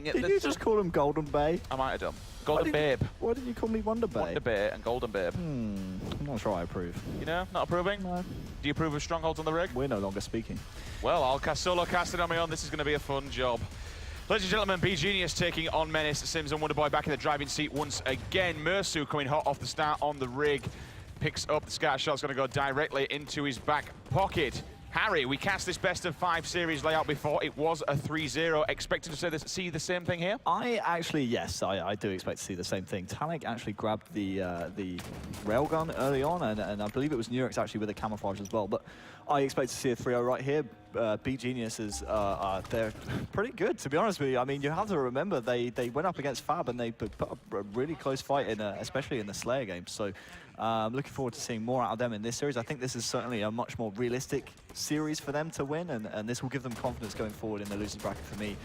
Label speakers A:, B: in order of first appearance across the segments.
A: thing.
B: Did you just call him Golden Bay?
A: I might have done. Golden Babe.
B: Why didn't you call me Wonder Bay?
A: Wonder Bay and Golden Babe.
B: I'm not sure I approve.
A: You know, not approving?
B: No.
A: Do you approve of strongholds on the rig?
B: We're no longer speaking.
A: Well, I'll solo cast it on my own. This is going to be a fun job. Ladies and gentlemen, beGenius taking on Menace. Sims and Wonderboy back in the driving seat once again. Mersu coming hot off the start on the rig. Picks up the scatter shot's going to go directly into his back pocket. Harry, we cast this best of 5 series layout before. It was a 3-0. Expected to see the same thing here?
B: Yes, I do expect to see the same thing. Talik actually grabbed the railgun early on, and I believe it was Nurex actually with a camouflage as well. But I expect to see a 3-0 right here. beGenius is they're pretty good, to be honest with you. I mean, you have to remember they went up against Fab and they put up a really close fight especially in the Slayer game. So looking forward to seeing more out of them in this series. I think this is certainly a much more realistic series for them to win, and this will give them confidence going forward in the losers bracket for me.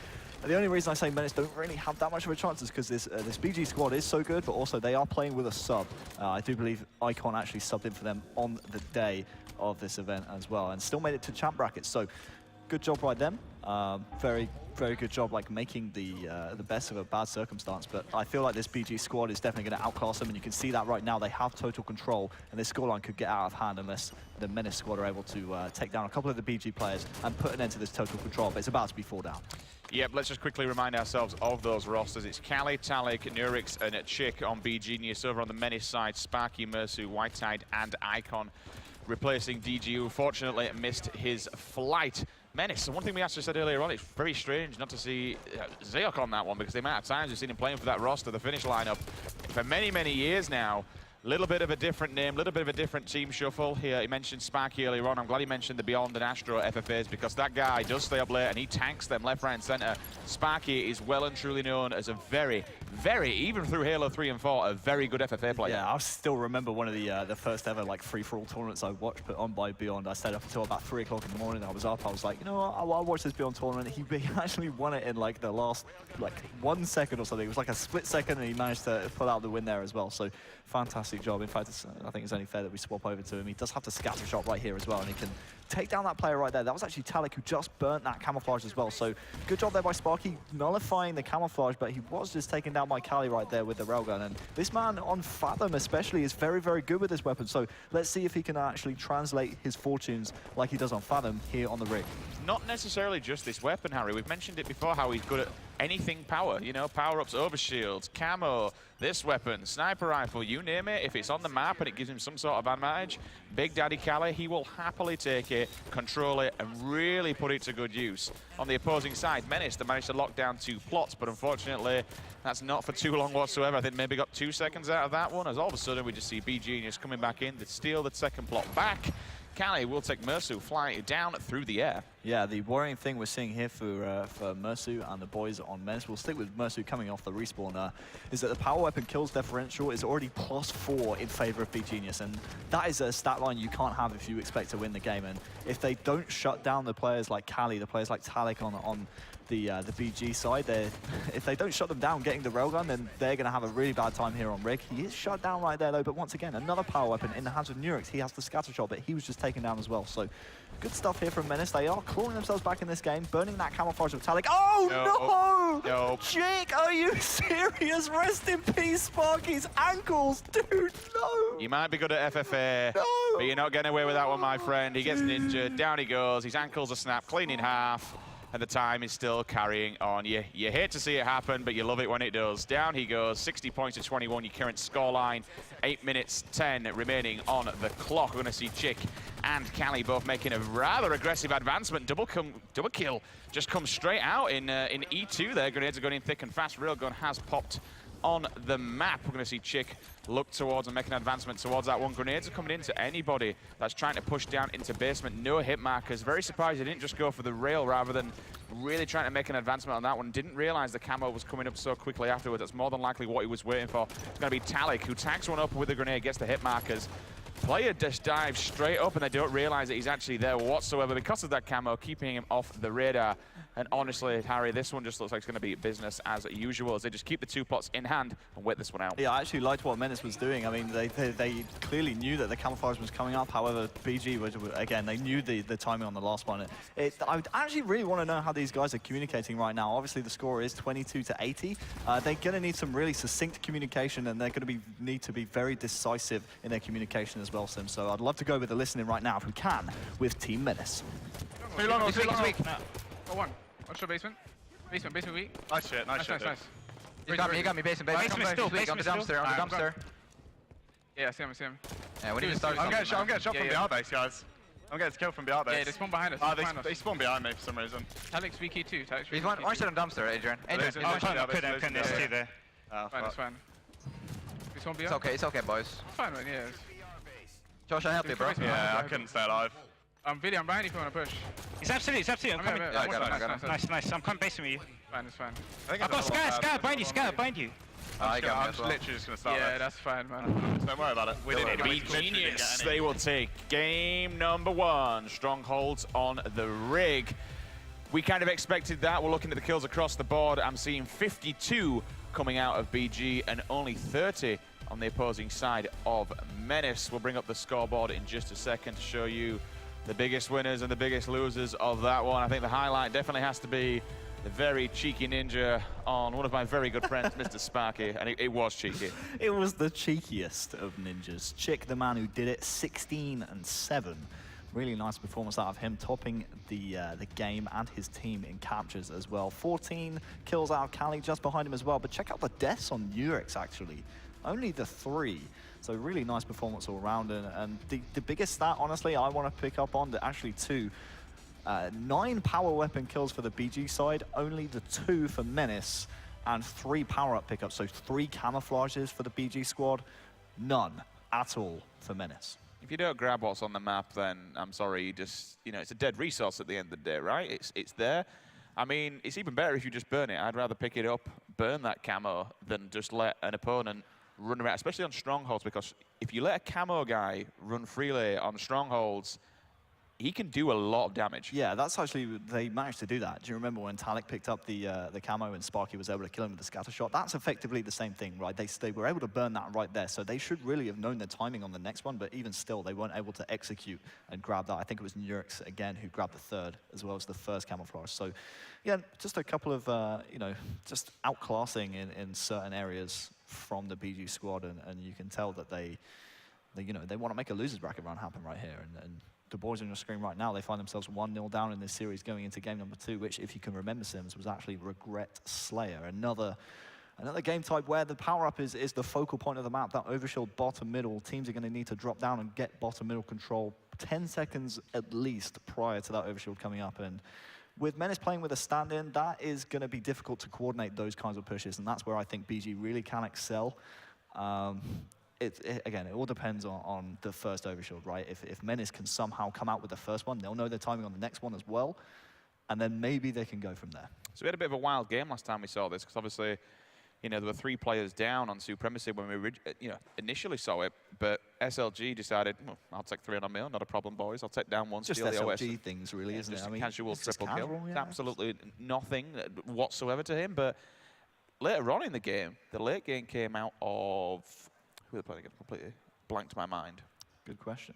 B: The only reason I say Menace don't really have that much of a chance is because this BG squad is so good, but also they are playing with a sub. I do believe Icon actually subbed in for them on the day of this event as well, and still made it to champ brackets. So good job by them. Very, very good job, like making the best of a bad circumstance. But I feel like this BG squad is definitely going to outclass them, and you can see that right now. They have total control, and this scoreline could get out of hand unless the Menace squad are able to take down a couple of the BG players and put an end to this total control. But it's about to be 4 down.
A: Yep, let's just quickly remind ourselves of those rosters. It's Kali, Talik, Nurex, and Chick on beGenius. Over on the Menace side, Sparky, Mersu, Whiteside, and Icon replacing DG, who fortunately missed his flight. Menace, so one thing we actually said earlier on, it's very strange not to see Zeok on that one, because the amount of times we've seen him playing for that roster, the finish lineup, for many, many years now. Little bit of a different name, little bit of a different team shuffle here. He mentioned Sparky earlier on. I'm glad he mentioned the Beyond and Astro FFAs, because that guy does stay up late and he tanks them left, right, and center. Sparky is well and truly known as a very, even through Halo 3 and 4, a very good FFA player.
B: Yeah, I still remember one of the first ever like free-for-all tournaments I watched put on by Beyond. I stayed up until about 3 o'clock in the morning. I was up. I was like, you know what? I'll watch this Beyond tournament. He actually won it in like the last 1 second or something. It was like a split second, and he managed to pull out the win there as well. So fantastic job. In fact, I think it's only fair that we swap over to him. He does have the scatter shot right here as well, and he can take down that player right there. That was actually Talik who just burnt that camouflage as well. So good job there by Sparky, nullifying the camouflage, but he was just taken down by Kali right there with the railgun. And this man on Fathom especially is very, very good with this weapon. So let's see if he can actually translate his fortunes like he does on Fathom here on the rig.
A: Not necessarily just this weapon, Harry. We've mentioned it before, how he's good at anything power. You know, power-ups, overshields, camo, this weapon, sniper rifle, you name it. If it's on the map and it gives him some sort of advantage, Big Daddy Kali, he will happily take it, control it, and really put it to good use. On the opposing side, Menace, they managed to lock down 2 plots, but unfortunately, that's not for too long whatsoever. I think maybe got 2 seconds out of that one, as all of a sudden we just see beGenius coming back in to steal the second plot back. Kali will take Mersu flying down through the air. Yeah, the worrying thing we're seeing here for Mersu and the boys on Menace, we'll stick with Mersu coming off the respawn, is that the power weapon kills differential is already +4 in favor of beGenius, and that is a stat line you can't have if you expect to win the game. And if they don't shut down the players like Kali, the players like Talik on the BG side, if they don't shut them down getting the railgun, then they're going to have a really bad time here on rig. He is shut down right there though, but once again, another power weapon in the hands of Nurex. He has the scatter shot, but he was just taken down as well. So good stuff here from Menace. They are clawing themselves back in this game, burning that camouflage of Talik. Oh no! Jake, are you serious? Rest in peace, Sparky's ankles, dude, no! You might be good at FFA, but you're not getting away with that one, my friend. He gets ninja, down he goes, his ankles are snapped, clean in half. And the time is still carrying on. You hate to see it happen, but you love it when it does. Down he goes, 60 points to 21, your current scoreline. 8 minutes 10 remaining on the clock. We're going to see Chick and Kali both making a rather aggressive advancement. Double kill just comes straight out in E2 there. Grenades are going in thick and fast. Railgun has popped on the map. We're going to see Chick look towards and make an advancement towards that one. Grenades are coming into anybody that's trying to push down into basement. No hit markers. Very surprised he didn't just go for the rail rather than really trying to make an advancement on that one. Didn't realize the camo was coming up so quickly afterwards. That's more than likely what he was waiting for. It's going to be Talik who tags one up with a grenade, gets the hit markers. Player just dives straight up and they don't realize that he's actually there whatsoever because of that camo, keeping him off the radar. And honestly, Harry, this one just looks like it's going to be business as usual as they just keep the 2 pots in hand and wait this one out.
B: Yeah, I actually liked what Menace was doing. I mean, they clearly knew that the camouflage was coming up. However, BG was, again, they knew the timing on the last one. I actually really want to know how these guys are communicating right now. Obviously, the score is 22-80. They're going to need some really succinct communication, and they're going to need to be very decisive in their communication as well, Sim. So I'd love to go with the listening right now, if we can, with Team Menace.
C: Too long,
D: He's weak.
C: No.
D: Oh, one. Watch your basement. Basement weak.
C: Nice shit, nice shit.
D: Nice.
C: He got me, basement
D: still,
C: weak, on the dumpster, on the dumpster.
D: Yeah, I see him.
C: Yeah, we need to start. I'm getting shot from behind base, guys. I'm getting killed from behind base.
D: Yeah, they spawn behind us.
C: They spawn behind me for some reason.
D: Talik's VK too.
C: He's one shot on dumpster, Adrian.
D: I'm
C: Couldn't this too there.
D: It's fine. We spawn behind.
C: It's okay, boys.
D: It's fine, man, yeah.
C: Josh, I help you, bro.
E: Yeah, I couldn't stay alive.
D: Billy, I'm behind you if you want to push.
E: It's absolutely, I'm coming.
C: Yeah, I got him.
E: Nice, I'm coming basing with you.
D: It's fine.
E: I've got Scar behind you.
C: I got
E: I'm
C: him as well.
E: literally just gonna start.
D: Yeah, that's fine, man.
E: Don't worry about it. We didn't
A: beGenius, they will take game number 1. Strongholds on the rig. We kind of expected that. We're looking at the kills across the board. I'm seeing 52 coming out of BG and only 30 on the opposing side of Menace. We'll bring up the scoreboard in just a second to show you the biggest winners and the biggest losers of that one. I think the highlight definitely has to be the very cheeky ninja on one of my very good friends, Mr. Sparky, and it was cheeky.
B: It was the cheekiest of ninjas. Chick, the man who did it, 16-7. Really nice performance out of him, topping the game and his team in captures as well. 14 kills out of Cali, just behind him as well. But check out the deaths on Nurex, actually. Only the 3. So really nice performance all around. And the biggest stat, honestly, I want to pick up on, actually 2. 9 power weapon kills for the BG side, only the 2 for Menace, and 3 power-up pickups. So 3 camouflages for the BG squad, none at all for Menace.
A: If you don't grab what's on the map, then I'm sorry, it's a dead resource at the end of the day, right? It's there. I mean, it's even better if you just burn it. I'd rather pick it up, burn that camo, than just let an opponent run around, especially on strongholds, because if you let a camo guy run freely on strongholds, he can do a lot of damage.
B: Yeah, that's actually, they managed to do that. Do you remember when Talik picked up the camo and Sparky was able to kill him with the scatter shot? That's effectively the same thing, right? They were able to burn that right there, so they should really have known their timing on the next one, but even still, they weren't able to execute and grab that. I think it was Nurex, again, who grabbed the 3rd, as well as the 1st camouflage. So, yeah, just a couple of, just outclassing in certain areas from the BG squad, and you can tell that they want to make a loser's bracket run happen right here, and the boys on your screen right now, they find themselves 1-0 down in this series going into game number 2, which, if you can remember, Sims, was actually Regret Slayer. Another game type where the power-up is the focal point of the map, that overshield bottom middle. Teams are going to need to drop down and get bottom middle control 10 seconds at least prior to that overshield coming up. And with Menace playing with a stand-in, that is going to be difficult to coordinate those kinds of pushes, and that's where I think BG really can excel. Again, it all depends on the first overshield, right? If Menace can somehow come out with the first one, they'll know their timing on the next one as well, and then maybe they can go from there.
A: So we had a bit of a wild game last time we saw this, because obviously, there were 3 players down on Supremacy when we initially saw it, but SLG decided, well, I'll take 300 mil, not a problem, boys. I'll take down 1,
B: Just
A: steal the OS.
B: SLG things, really, isn't it?
A: Just
B: I mean,
A: casual triple kill.
B: Casual, yeah.
A: Absolutely nothing whatsoever to him, but later on in the game, the late game came out of... Who are they playing against? Completely blanked my mind.
B: Good question.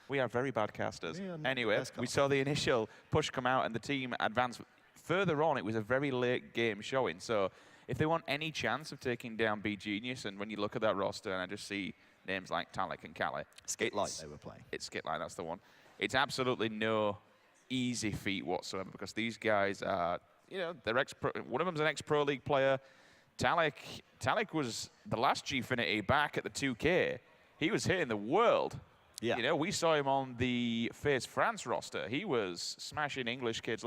A: We are very bad casters. Anyway, we
B: cast.
A: saw the initial push come out and the team advanced. Further on, it was a very late game showing. So if they want any chance of taking down beGenius, and when you look at that roster and I just see names like Talik and Cali.
B: Skitlight they were playing.
A: It's Skitlight, that's the one. It's absolutely no easy feat whatsoever, because these guys are, they're one of them's an ex-Pro League player. Talik was the last Gfinity back at the 2K. He was hitting the world.
B: Yeah.
A: We saw him on the FaZe France roster. He was smashing English kids,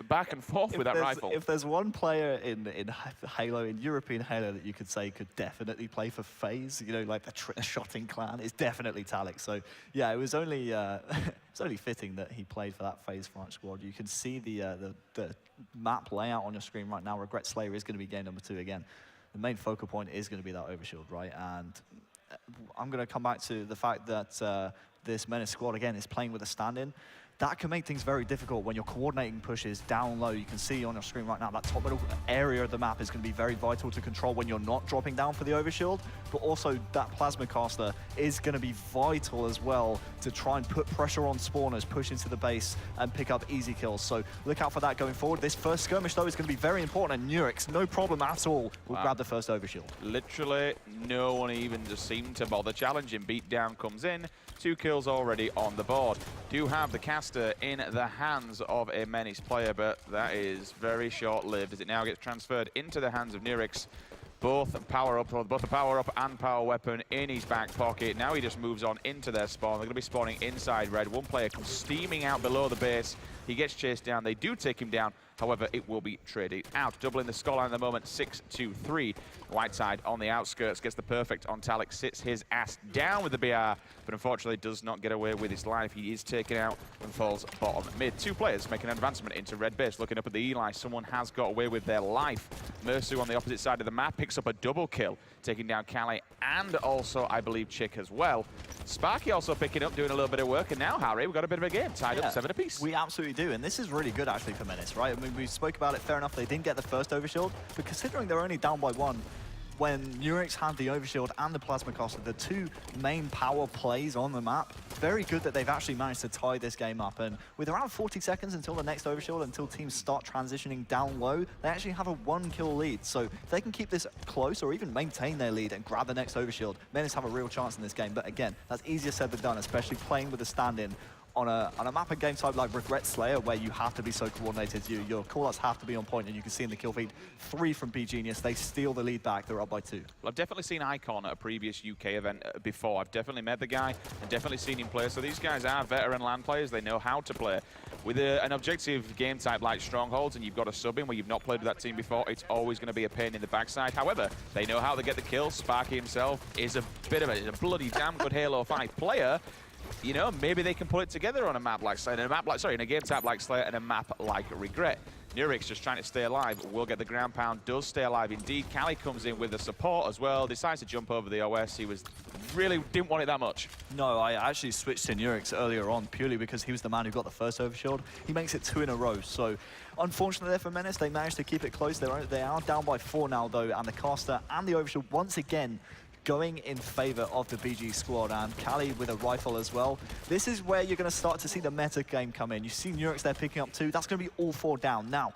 A: back and forth with that rifle.
B: If there's one player in Halo, in European Halo, that you could say could definitely play for FaZe, like the trick-shotting clan, it's definitely Talik. So yeah, it was only it's only fitting that he played for that FaZe France squad. You can see the map layout on your screen right now. Regret Slayer is going to be game number 2 again. The main focal point is going to be that overshield, right? And I'm going to come back to the fact that this Menace squad, again, is playing with a stand-in. that can make things very difficult when you're coordinating pushes down low. You can see on your screen right now that top middle area of the map is going to be very vital to control when you're not dropping down for the overshield, but also that plasma caster is going to be vital as well to try and put pressure on spawners, push into the base and pick up easy kills. So look out for that going forward. This first skirmish though is going to be very important, and Nurex, no problem at all, will grab the first overshield.
A: Literally no one even just seemed to bother challenging. Beatdown comes in, 2 kills already on the board. Do have the caster in the hands of a Menace player, but that is very short-lived as it now gets transferred into the hands of Nurex. Both the power up and power weapon in his back pocket. Now he just moves on into their spawn. They're going to be spawning inside red. One player comes steaming out below the base. He gets chased down. They do take him down. However, it will be traded out. Doubling the scoreline at the moment, 6-2-3. Whiteside on the outskirts gets the perfect on Talik, sits his ass down with the BR, but unfortunately does not get away with his life. He is taken out and falls bottom mid. 2 players make an advancement into red base. Looking up at the Eli, someone has got away with their life. Mersu on the opposite side of the map picks up a double kill, taking down Callie and also, I believe, Chick as well. Sparky also picking up, doing a little bit of work, and now, Harry, we've got a bit of a game, tied up 7 apiece.
B: We absolutely do, and this is really good, actually, for Menace, right? I mean, we spoke about it, fair enough, they didn't get the first overshield, but considering they're only down by 1, when Nurex had the overshield and the plasma caster, the 2 main power plays on the map, very good that they've actually managed to tie this game up. And with around 40 seconds until the next overshield, until teams start transitioning down low, they actually have a 1-kill lead. So if they can keep this close or even maintain their lead and grab the next overshield, Menace have a real chance in this game. But again, that's easier said than done, especially playing with a stand-in on a map and game type like Regret Slayer, where you have to be so coordinated. Your callouts have to be on point, and you can see in the kill feed, 3 from beGenius. They steal the lead back. They're up by 2.
A: Well, I've definitely seen Icon at a previous UK event before. I've definitely met the guy and definitely seen him play. So these guys are veteran LAN players. They know how to play. With an objective game type like Strongholds, and you've got a sub in where you've not played with that team before, it's always going to be a pain in the backside. However, they know how to get the kills. Sparky himself is a bit of a bloody damn good Halo 5 player. You know, maybe they can put it together on a map like Slayer, in a game type like Slayer and a map like Regret. Nurex just trying to stay alive, will get the ground pound, does stay alive indeed. Callie comes in with the support as well, decides to jump over the OS. He really didn't want it that much.
B: No, I actually switched to Nurex earlier on purely because he was the man who got the first overshield. He makes it 2 in a row, so unfortunately there for Menace, they managed to keep it close. They are down by 4 now though, and the caster and the overshield once again going in favor of the BG squad, and Callie with a rifle as well. This is where you're going to start to see the meta game come in. You see Nurex there picking up 2. That's going to be all 4 down. Now,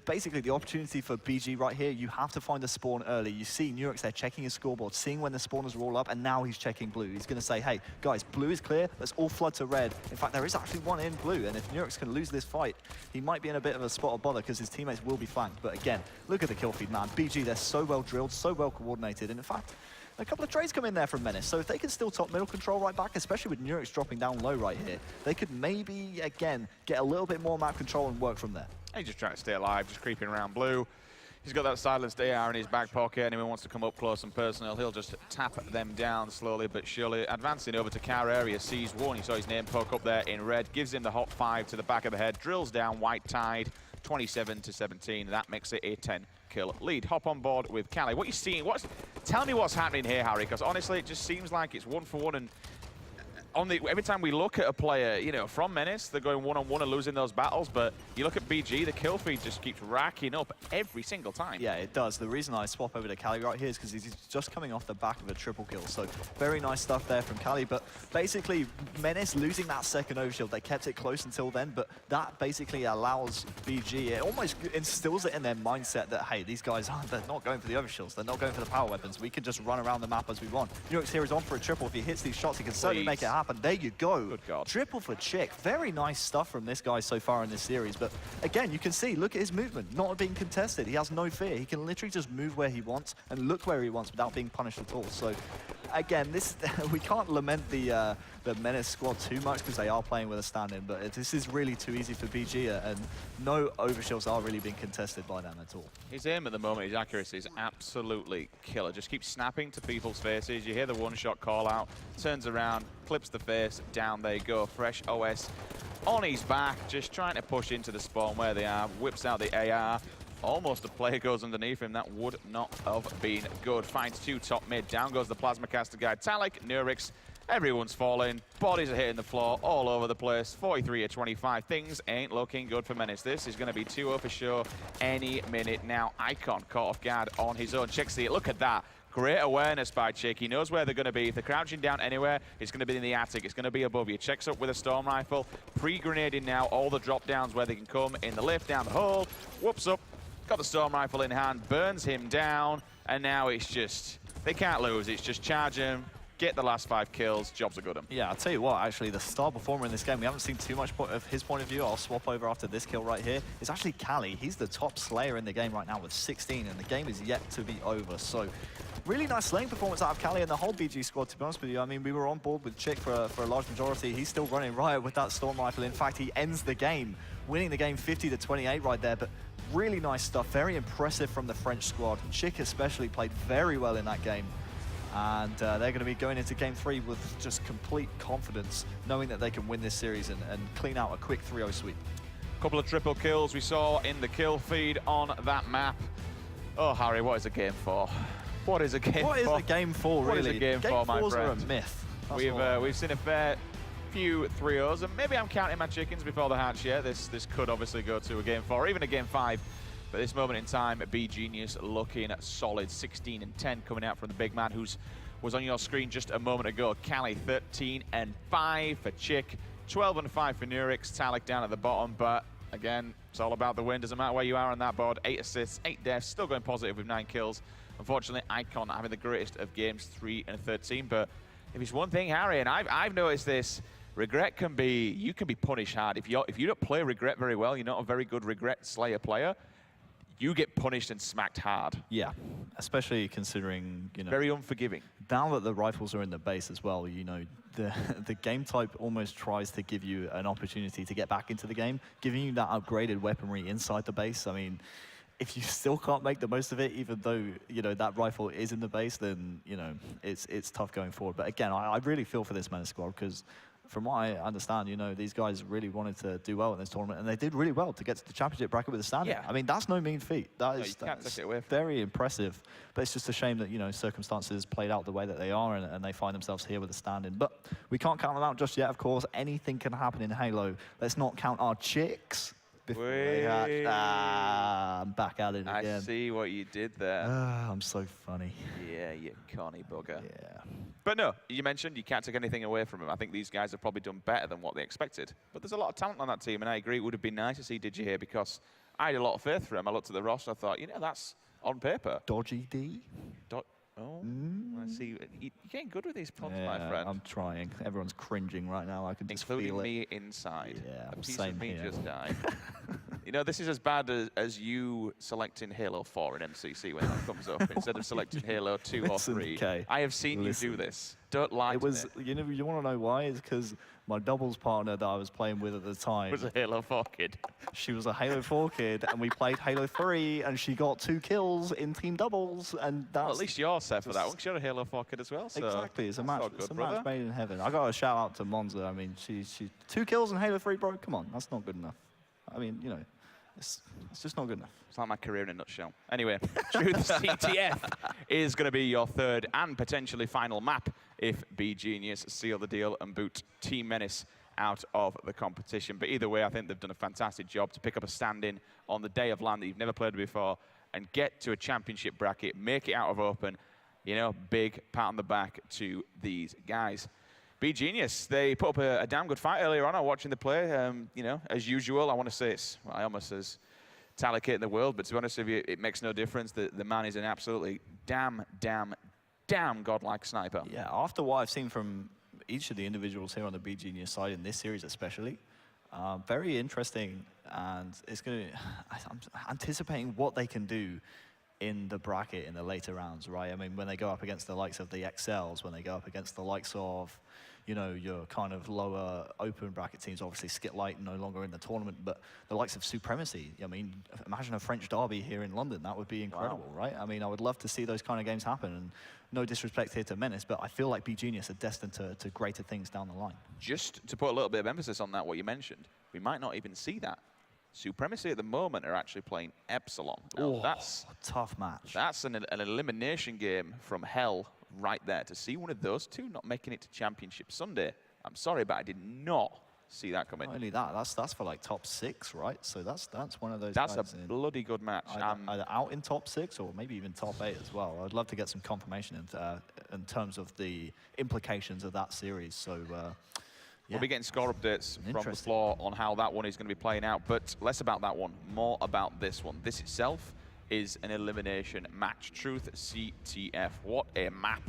B: basically the opportunity for BG right here, you have to find the spawn early. You see Nurex there checking his scoreboard, seeing when the spawners roll up, and now he's checking blue. He's going to say, hey, guys, blue is clear. Let's all flood to red. In fact, there is actually one in blue, and if Nurex can lose this fight, he might be in a bit of a spot of bother because his teammates will be flanked. But again, look at the kill feed, man. BG, they're so well drilled, so well coordinated, and in fact, a couple of trades come in there from Menace, so if they can still top middle control right back, especially with Nurex dropping down low right here, they could maybe, again, get a little bit more map control and work from there.
A: He's just trying to stay alive, just creeping around blue. He's got that silenced AR in his back pocket. Anyone wants to come up close and personal, he'll just tap them down slowly but surely. Advancing over to car area, sees one. He saw his name poke up there in red, gives him the hot 5 to the back of the head, drills down White Tide, 27-17. That makes it a 10-kill lead. Hop on board with Callie. What are you seeing? Tell me what's happening here, Harry, because honestly, it just seems like it's 1-for-1, and every time we look at a player, you know, from Menace, they're going one-on-one and losing those battles, but you look at BG, the kill feed just keeps racking up every single time.
B: Yeah, it does. The reason I swap over to Callie right here is because he's just coming off the back of a triple kill, so very nice stuff there from Callie, but basically, Menace losing that second overshield, they kept it close until then, but that basically allows BG, it almost instills it in their mindset that, hey, these guys, they're not going for the overshields, they're not going for the power weapons, we can just run around the map as we want. Nurex here is on for a triple. If he hits these shots, he can certainly make it happen. There you go.
A: Good God.
B: Triple for Chick. Very nice stuff from this guy so far in this series. But again, you can see, look at his movement. Not being contested. He has no fear. He can literally just move where he wants and look where he wants without being punished at all. So again, this we can't lament the Menace squad too much because they are playing with a stand-in, but this is really too easy for BG, and no overshields are really being contested by them at all.
A: His aim at the moment, his accuracy is absolutely killer. Just keeps snapping to people's faces. You hear the one-shot call out, turns around, clips the face, down they go. Fresh OS on his back, just trying to push into the spawn where they are, whips out the AR. Almost a player goes underneath him. That would not have been good. Finds 2 top mid. Down goes the plasma caster guy. Talik, Nurex, Everyone's falling. Bodies are hitting the floor all over the place. 43-25. Things ain't looking good for Menace. This is going to be 2-0 for sure any minute now. Icon caught off guard on his own. Chicks see it. Look at that. Great awareness by Chick. He knows where they're going to be. If they're crouching down anywhere, it's going to be in the attic. It's going to be above you. Checks up with a storm rifle. Pre-grenading now all the drop downs where they can come. In the lift, down the hole. Whoops up. Got the storm rifle in hand. Burns him down. And now it's just, they can't lose. It's just charge him. Get the last 5 kills, jobs are good.
B: Yeah, I'll tell you what, actually, the star performer in this game, we haven't seen too much of his point of view. I'll swap over after this kill right here. It's actually Cali. He's the top slayer in the game right now with 16, and the game is yet to be over. So, really nice slaying performance out of Cali and the whole BG squad, to be honest with you. I mean, we were on board with Chick for a large majority. He's still running riot with that storm rifle. In fact, he ends the game, winning the game 50-28 right there. But really nice stuff, very impressive from the French squad. Chick especially played very well in that game. And they're going to be going into Game 3 with just complete confidence, knowing that they can win this series and clean out a quick 3-0 sweep.
A: Couple of triple kills we saw in the kill feed on that map. Oh, Harry, what is a game for? What is a game for?
B: What is a game for, really?
A: What is a game for, my friend?
B: Game 4s are a myth.
A: We've seen a fair few 3-0s, and maybe I'm counting my chickens before the hatch yet. This could obviously go to a Game 4 or even a Game 5. But at this moment in time, beGenius looking solid. 16-10 coming out from the big man who's was on your screen just a moment ago. Cali 13-5 for Chick, 12-5 for Nurix. Talik down at the bottom, but again, it's all about the win. Doesn't matter where you are on that board. 8 assists, 8 deaths, still going positive with 9 kills. Unfortunately, Icon having the greatest of games, 3-13. But if it's one thing, Harry, and I've noticed this, regret can be, you can be punished hard. If you don't play regret very well, you're not a very good regret slayer player, you get punished and smacked hard.
B: Yeah, especially considering, you know,
A: very unforgiving.
B: Now that the rifles are in the base as well, you know, the game type almost tries to give you an opportunity to get back into the game, giving you that upgraded weaponry inside the base. I mean, if you still can't make the most of it, even though, you know, that rifle is in the base, then, you know, it's tough going forward. But again, I really feel for this Menace squad, because from what I understand, you know, these guys really wanted to do well in this tournament, and they did really well to get to the championship bracket with a standing.
A: Yeah.
B: I mean, that's no mean feat. That's
A: take
B: very impressive. But it's just a shame that, you know, circumstances played out the way that they are, and they find themselves here with a standing. But we can't count them out just yet, of course. Anything can happen in Halo. Let's not count our chicks before they hatch. I'm back at it again.
A: I see what you did there.
B: I'm so funny.
A: Yeah, you corny bugger.
B: Yeah.
A: But no, you mentioned you can't take anything away from them. I think these guys have probably done better than what they expected. But there's a lot of talent on that team, and I agree it would have been nice to see Digi here, because I had a lot of faith for him. I looked at the roster, I thought, you know, that's on paper.
B: Dodgy D?
A: I see. You're getting good with these puns,
B: Yeah,
A: my friend.
B: I'm trying. Everyone's cringing right now. I can just feel it.
A: Including me inside.
B: Yeah,
A: a piece
B: same
A: of me
B: here.
A: just died. You know, this is as bad as you selecting Halo 4 in MCC when that comes up, instead of selecting Halo 2 or 3.
B: Okay.
A: I have seen you do this. Don't lie to me.
B: You know, you want to know why? It's because my doubles partner that I was playing with at the time
A: Was a Halo 4 kid.
B: She was a Halo 4 kid, and we played Halo 3, and she got 2 kills in team doubles, and that's...
A: Well, at least you're set for that one, because you're a Halo 4 kid as well. So
B: exactly, it's a match.
A: good,
B: It's a
A: brother.
B: match made in heaven. I got a shout out to Monza. I mean, she 2 kills in Halo 3, bro. Come on, that's not good enough. I mean, you know, it's just not good enough.
A: It's like my career in a nutshell. Anyway, Truth CTF is going to be your third and potentially final map if beGenius seal the deal and boot Team Menace out of the competition. But either way, I think they've done a fantastic job to pick up a stand-in on the day of land that you've never played before and get to a championship bracket, make it out of open. You know, big pat on the back to these guys. beGenius, they put up a damn good fight earlier on. I was watching the play. You know, as usual, I want to say it's, well, I almost says Talik in the world, but to be honest with you, it makes no difference. The man is an absolutely damn godlike sniper.
B: Yeah, after what I've seen from each of the individuals here on the beGenius side in this series especially, very interesting, and it's going to, I'm anticipating what they can do in the bracket in the later rounds, right? I mean, when they go up against the likes of the XLs, when they go up against the likes of, you know, your kind of lower open bracket teams, obviously Skitlight no longer in the tournament, but the likes of Supremacy. I mean, imagine a French derby here in London. That would be incredible, right? I mean, I would love to see those kind of games happen, and no disrespect here to Menace, but I feel like beGenius are destined to greater things down the line.
A: Just to put a little bit of emphasis on that, what you mentioned, we might not even see that. Supremacy at the moment are actually playing Epsilon. Now, that's
B: a tough match.
A: That's an elimination game from hell right there. To see one of those two not making it to Championship Sunday, I'm sorry, but I did not see that coming.
B: Not only that, that's for like top 6, right? So that's one of those.
A: That's
B: guys
A: a bloody good match.
B: Either out in top 6 or maybe even top 8 as well. I'd love to get some confirmation in terms of the implications of that series. So yeah.
A: We'll be getting score updates from the floor on how that one is going to be playing out, but less about that one, more about this one. This itself is an elimination match. Truth CTF. What a map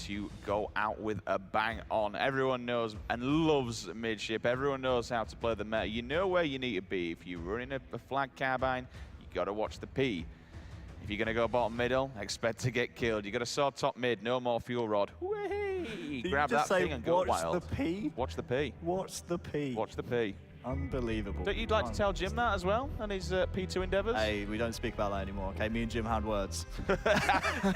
A: to go out with a bang on. Everyone knows and loves midship. Everyone knows how to play the meta. You know where you need to be. If you're running a flag carbine, you got to watch the P. If you're going to go bottom middle, expect to get killed. You got to saw top mid, no more fuel rod. Whee! Grab that thing and go wild.
B: Watch the P?
A: Watch the P.
B: Watch the P.
A: Watch the P.
B: Unbelievable.
A: Don't you like to tell Jim that as well and his P2 endeavors?
B: Hey, we don't speak about that anymore, okay? Me and Jim had words.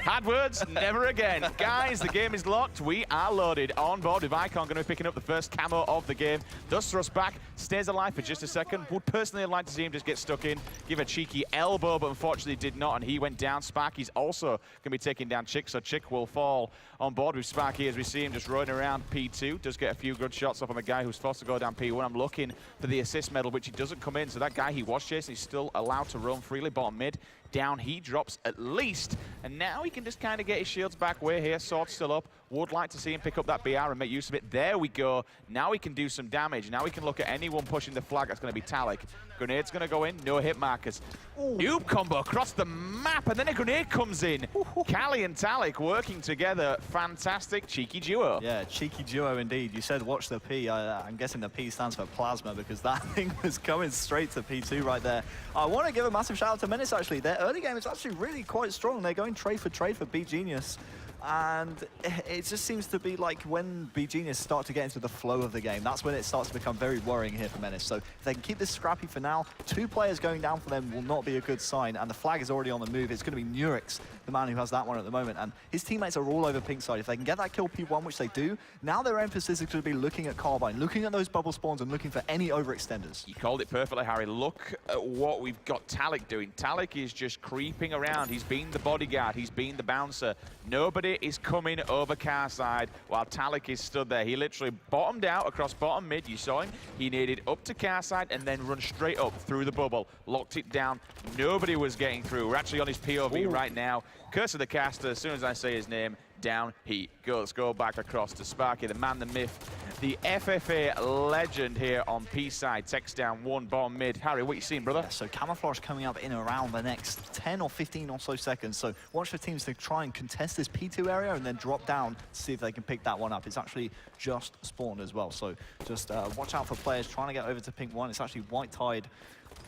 A: Had words, never again. Guys, the game is locked. We are loaded. On board with Icon, going to be picking up the first camo of the game. Does thrust back, stays alive for just a second. Would personally like to see him just get stuck in, give a cheeky elbow, but unfortunately did not, and he went down. Sparky's also going to be taking down Chick, so Chick will fall on board with Sparky as we see him just running around P2. Does get a few good shots off on a guy who's forced to go down P1. I'm looking for the assist medal, which he doesn't come in, so that guy he was chasing is still allowed to roam freely. Bottom mid, down he drops at least, and now he can just kind of get his shields back. We're here, sword still up. Would like to see him pick up that BR and make use of it. There we go. Now he can do some damage. Now we can look at anyone pushing the flag. That's going to be Talik. Grenade's going to go in, no hit markers. Noob combo across the map, and then a grenade comes in. Callie and Talik working together. Fantastic cheeky duo.
B: Yeah, cheeky duo indeed. You said watch the P. I'm guessing the P stands for plasma because that thing was coming straight to P2 right there. I want to give a massive shout out to Menace actually. Their early game is actually really quite strong. They're going trade for beGenius. And it just seems to be like when beGenius start to get into the flow of the game, that's when it starts to become very worrying here for Menace. So if they can keep this scrappy for now, 2 players going down for them will not be a good sign, and the flag is already on the move. It's going to be Nurex, the man who has that one at the moment, and his teammates are all over pink side. If they can get that kill P1, which they do, now their emphasis is going to be looking at Carbine, looking at those bubble spawns and looking for any overextenders.
A: You called it perfectly, Harry. Look at what we've got Talik doing. Talik is just creeping around. He's been the bodyguard. He's been the bouncer. Nobody is coming over car side while Talik is stood there. He literally bottomed out across bottom mid. You saw him. He needed up to car side and then run straight up through the bubble. Locked it down. Nobody was getting through. We're actually on his POV right now. Curse of the caster. As soon as I say his name, down he goes. Go back across to Sparky, the man, the myth, the FFA legend here on P side. Text down 1 bottom mid. Harry, what you seeing, brother?
B: Yeah, so camouflage coming up in around the next 10 or 15 or so seconds. So watch for teams to try and contest this P2 area and then drop down to see if they can pick that one up. It's actually just spawned as well. So just watch out for players trying to get over to pink 1. It's actually White Tide.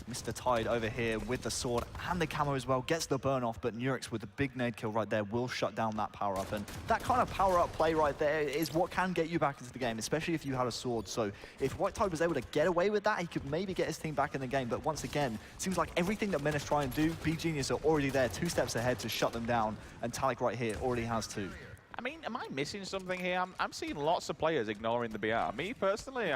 B: Mr. Tide over here with the sword and the camo as well, gets the burn off, but Nurex with the big nade kill right there will shut down that power up. And that kind of power up play right there is what can get you back into the game, especially if you had a sword. So if White Tide was able to get away with that, he could maybe get his team back in the game. But once again, it seems like everything that Menace try and do, beGenius are already there, 2 steps ahead to shut them down. And Talik right here already has 2.
A: I mean, am I missing something here? I'm seeing lots of players ignoring the BR. Me, personally,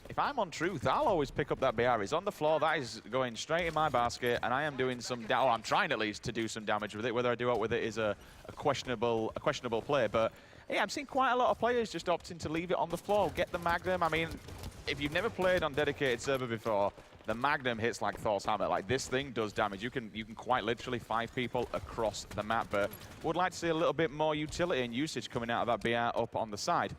A: if I'm on Truth, I'll always pick up that BR. He's on the floor. That is going straight in my basket, and I am doing some I'm trying at least to do some damage with it. Whether I do it with it is a questionable play. But yeah, I'm seeing quite a lot of players just opting to leave it on the floor, get the Magnum. I mean, if you've never played on dedicated server before, the Magnum hits like Thor's hammer. Like, this thing does damage. You can quite literally 5 people across the map. But would like to see a little bit more utility and usage coming out of that BR up on the side.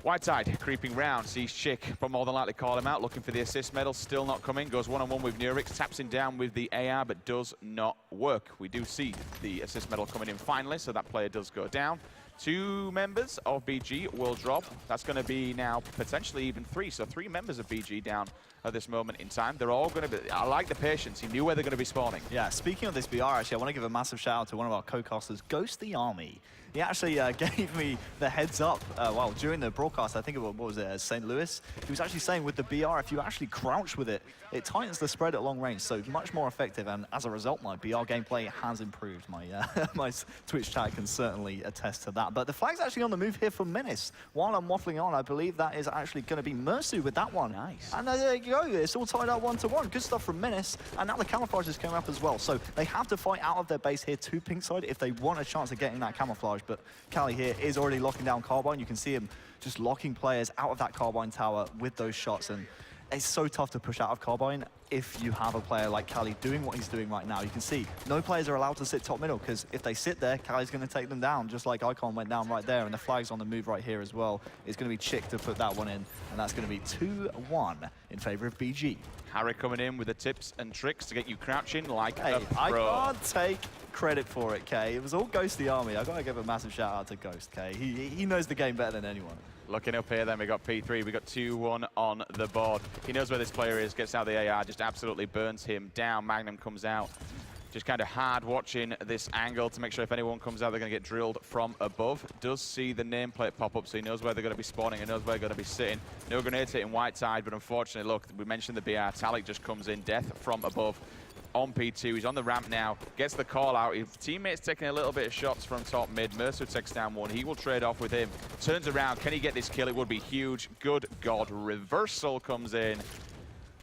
A: White Tide creeping round, sees Chick, but more than likely call him out, looking for the assist medal, still not coming, goes one-on-one with Nurex, taps him down with the AR, but does not work. We do see the assist medal coming in finally, so that player does go down. 2 members of BG will drop. That's going to be now potentially even 3, so 3 members of BG down at this moment in time. They're all going to be, I like the patience, he knew where they're going to be spawning.
B: Yeah, speaking of this BR, actually, I want to give a massive shout out to one of our co-casters, Ghost the Army. He actually gave me the heads up, well, during the broadcast, I think it was, what was it, St. Louis? He was actually saying with the BR, if you actually crouch with it, it tightens the spread at long range, so much more effective, and as a result, my BR gameplay has improved. My, my Twitch chat can certainly attest to that that. But the flag's actually on the move here for Menace. While I'm waffling on, I believe that is actually going to be Mersu with that one.
A: Nice.
B: And there you go. It's all tied up 1-1. Good stuff from Menace. And now the camouflage is coming up as well. So they have to fight out of their base here to pink side if they want a chance of getting that camouflage. But Cali here is already locking down Carbine. You can see him just locking players out of that Carbine tower with those shots. And it's so tough to push out of Carbine if you have a player like Cali doing what he's doing right now. You can see no players are allowed to sit top middle, because if they sit there, Cali's going to take them down, just like Icon went down right there. And the flag's on the move right here as well. It's going to be Chick to put that one in, and that's going to be 2-1 in favor of BG.
A: Harry coming in with the tips and tricks to get you crouching like
B: Hey,
A: a pro.
B: I can't take credit for it, Kay. It was all Ghost the Army. I got to give a massive shout out to Ghost, Kay. He knows the game better than anyone.
A: Looking up here then, we got P3, we got 2-1 on the board. He knows where this player is, gets out the AR, just absolutely burns him down. Magnum comes out, just kind of hard watching this angle to make sure if anyone comes out, they're going to get drilled from above. Does see the nameplate pop up, so he knows where they're going to be spawning and knows where they're going to be sitting. No grenades hitting white side, but unfortunately, look, we mentioned the BR. Talik just comes in, death from above. On P2, he's on the ramp now, gets the call out. His teammate's taking a little bit of shots from top mid. Mercer takes down one, he will trade off with him. Turns around, can he get this kill? It would be huge. Good God, reversal comes in.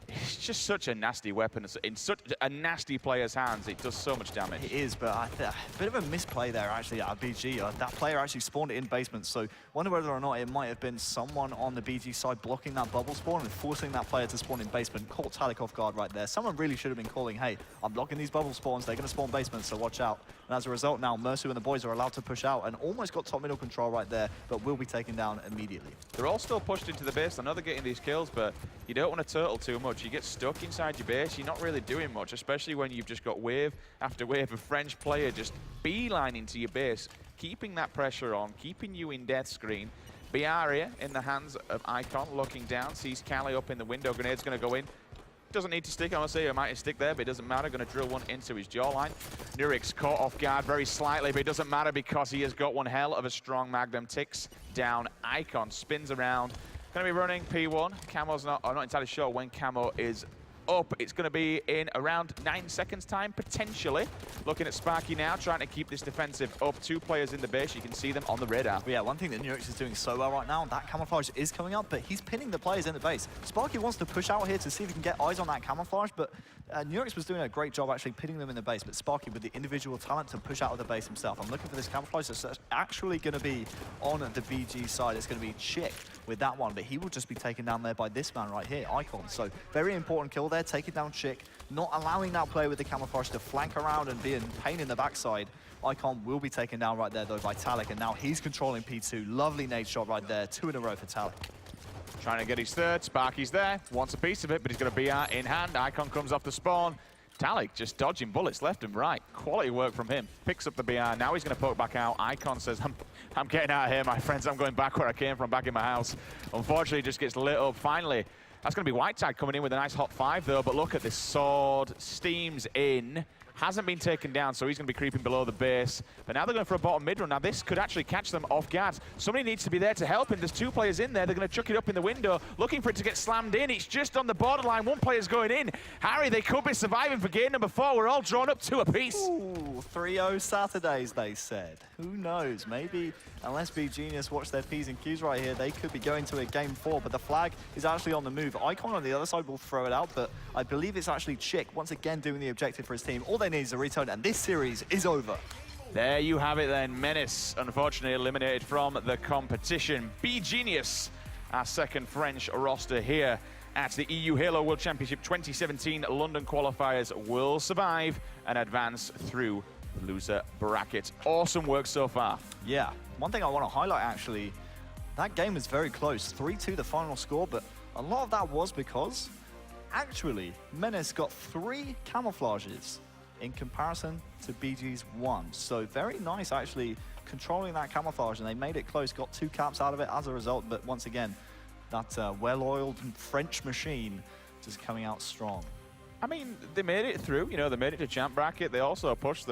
A: It's just such a nasty weapon. In such a nasty player's hands, it does so much damage.
B: It is, but a bit of a misplay there, actually, at BG. That player actually spawned it in basement, so wonder whether or not it might have been someone on the BG side blocking that bubble spawn and forcing that player to spawn in basement. Caught Talik off guard right there. Someone really should have been calling, hey, I'm blocking these bubble spawns, they're going to spawn basement, so watch out. And as a result, now Mersu and the boys are allowed to push out and almost got top middle control right there, but will be taken down immediately.
A: They're all still pushed into the base. I know they're getting these kills, but you don't want to turtle too much. You get stuck inside your base, you're not really doing much, especially when you've just got wave after wave of French player just beelining to your base, keeping that pressure on, keeping you in death screen. BR here in the hands of Icon, looking down, sees Cali up in the window. Grenade's going to go in. Doesn't need to stick, honestly. I might stick there, but it doesn't matter. Going to drill one into his jawline. Nurix caught off guard very slightly, but it doesn't matter because he has got one hell of a strong Magnum. Ticks down Icon, spins around. Going to be running P1. Camo's not, I'm not entirely sure when Camo is up. It's going to be in around 9 seconds time, potentially. Looking at Sparky now, trying to keep this defensive up. 2 players in the base, you can see them on the radar.
B: But yeah, one thing that Nurix is doing so well right now, that camouflage is coming up, but he's pinning the players in the base. Sparky wants to push out here to see if he can get eyes on that camouflage, but Nurix was doing a great job actually pinning them in the base, but Sparky with the individual talent to push out of the base himself. I'm looking for this camouflage that's actually going to be on the BG side. It's going to be Chick with that one, but he will just be taken down there by this man right here, Icon. So very important kill there, taking down Chick, not allowing that player with the camouflage to flank around and be in pain in the backside. Icon will be taken down right there though by Talik, and now he's controlling P2. Lovely nade shot right there, 2 in a row for Talik.
A: Trying to get his third. Sparky's there, wants a piece of it, but he's got a BR in hand. Icon comes off the spawn. Talik just dodging bullets left and right. Quality work from him. Picks up the BR. Now he's going to poke back out. Icon says, I'm getting out of here, my friends. I'm going back where I came from, back in my house. Unfortunately, just gets lit up. Finally, that's going to be Whiteside coming in with a nice hot 5, though. But look at this sword. Steams in. Hasn't been taken down, so he's going to be creeping below the base. But now they're going for a bottom mid run. Now this could actually catch them off guard. Somebody needs to be there to help him. There's 2 players in there. They're going to chuck it up in the window, looking for it to get slammed in. It's just on the borderline. 1 player's going in. Harry, they could be surviving for game number 4. We're all drawn up 2 apiece.
B: Ooh, 3-0 Saturdays, they said. Who knows? Maybe, unless beGenius watch their P's and Q's right here, they could be going to a game 4, but the flag is actually on the move. Icon on the other side will throw it out, but I believe it's actually Chick, once again doing the objective for his team. All they need is a return, and this series is over.
A: There you have it then. Menace, unfortunately, eliminated from the competition. beGenius, our second French roster here at the EU Halo World Championship 2017 London qualifiers, will survive and advance through the loser bracket. Awesome work so far.
B: Yeah, one thing I want to highlight actually, that game was very close. 3-2 the final score, but a lot of that was because actually Menace got 3 camouflages in comparison to BG's 1. So very nice actually controlling that camouflage, and they made it close, got 2 caps out of it as a result. But once again, that well-oiled French machine just coming out strong.
A: I mean, they made it through, you know, they made it to champ bracket. They also pushed